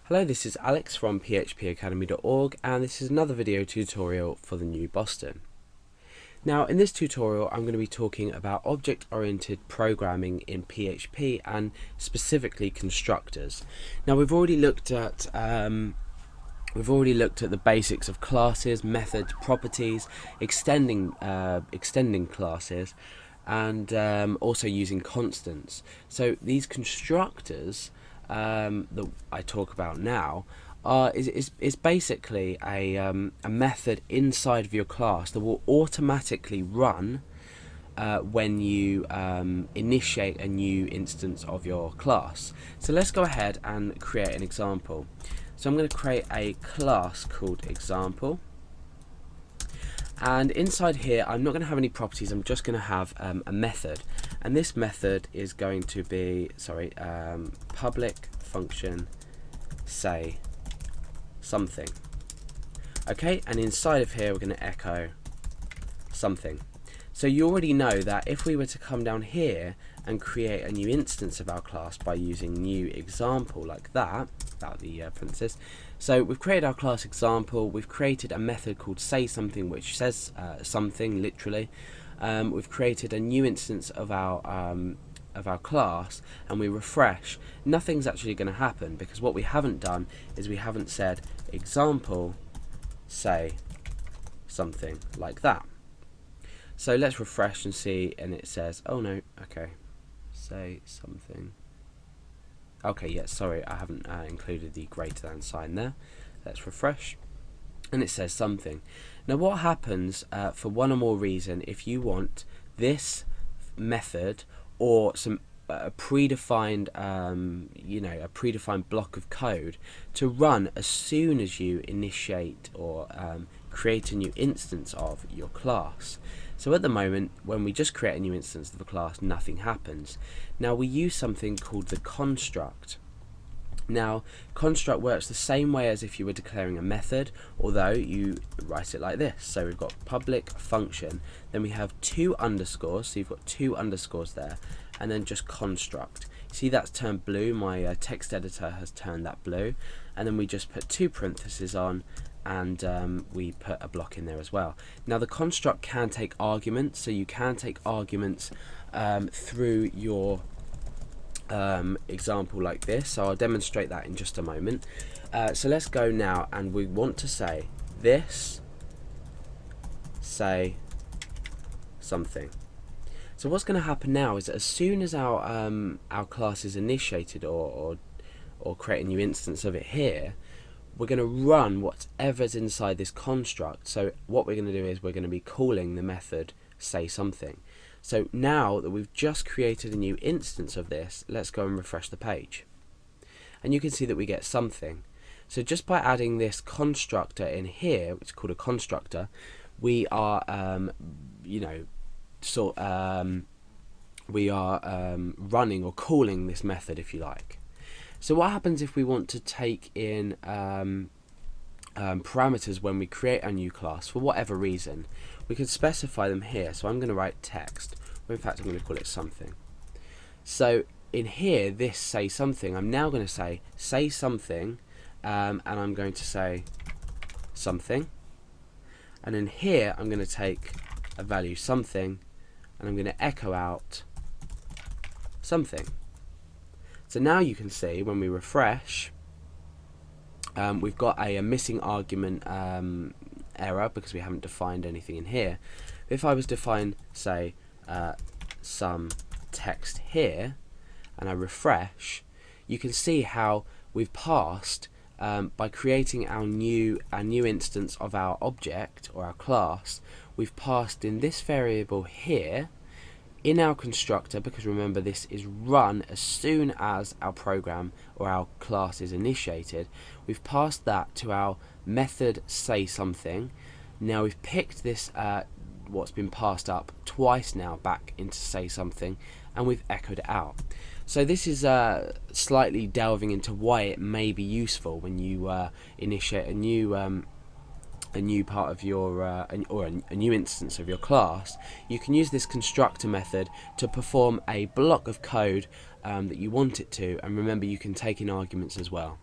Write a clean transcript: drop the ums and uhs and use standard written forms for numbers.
Hello, this is Alex from phpacademy.org, and this is another video tutorial for the new Boston. Now, in this tutorial I'm going to be talking about object-oriented programming in PHP and specifically constructors. Now, we've already looked at the basics of classes, methods, properties, extending classes, and also using constants. So these constructors that I talk about now is basically a method inside of your class that will automatically run when you initiate a new instance of your class. So let's go ahead and create an example. So I'm going to create a class called example, and inside here I'm not going to have any properties. I'm just going to have a method, and this method is going to be public function say something. Okay, and inside of here we're going to echo something. So you already know that if we were to come down here and create a new instance of our class by using new example like that, without the parentheses. So we've created our class example, we've created a method called say something which says something literally. We've created a new instance of our class, and we refresh. Nothing's actually going to happen because what we haven't done is we haven't said example say something like that. So let's refresh and see, and it says, oh no, okay, say something. Okay, yeah, sorry, I haven't included the greater than sign there. Let's refresh, and it says something. Now what happens for one or more reason if you want this method or some predefined a predefined block of code to run as soon as you initiate or create a new instance of your class. So at the moment, when we just create a new instance of a class, nothing happens. Now we use something called the construct. Now, construct works the same way as if you were declaring a method, although you write it like this. So we've got public function, then we have two underscores, so you've got two underscores there, and then just construct. See, that's turned blue, my text editor has turned that blue, and then we just put two parentheses on, and we put a block in there as well. Now the construct can take arguments, so you can take arguments through your example like this. So I'll demonstrate that in just a moment. So let's go now, and we want to say this say something. So what's going to happen now is that as soon as our class is initiated or create a new instance of it here, we're going to run whatever's inside this construct. So what we're going to do is we're going to be calling the method say something. So now that we've just created a new instance of this, let's go and refresh the page, and you can see that we get something. So just by adding this constructor in here, which is called a constructor, we are running or calling this method, if you like. So what happens if we want to take in parameters when we create a new class for whatever reason? We can specify them here. So I'm going to write text, or in fact I'm going to call it something. So in here, this say something, I'm now going to say something, and I'm going to say something, and in here I'm going to take a value something, and I'm going to echo out something. So now you can see when we refresh, we've got a missing argument error because we haven't defined anything in here. If I was to define, say, some text here, and I refresh, you can see how we've passed by creating our new instance of our object or our class. We've passed in this variable here in our constructor, because remember this is run as soon as our program or our class is initiated. We've passed that to our method say something. Now we've picked this what's been passed up twice now back into say something, and we've echoed it out. So this is slightly delving into why it may be useful when you initiate a new part of your a new instance of your class. You can use this constructor method to perform a block of code that you want it to, and remember you can take in arguments as well.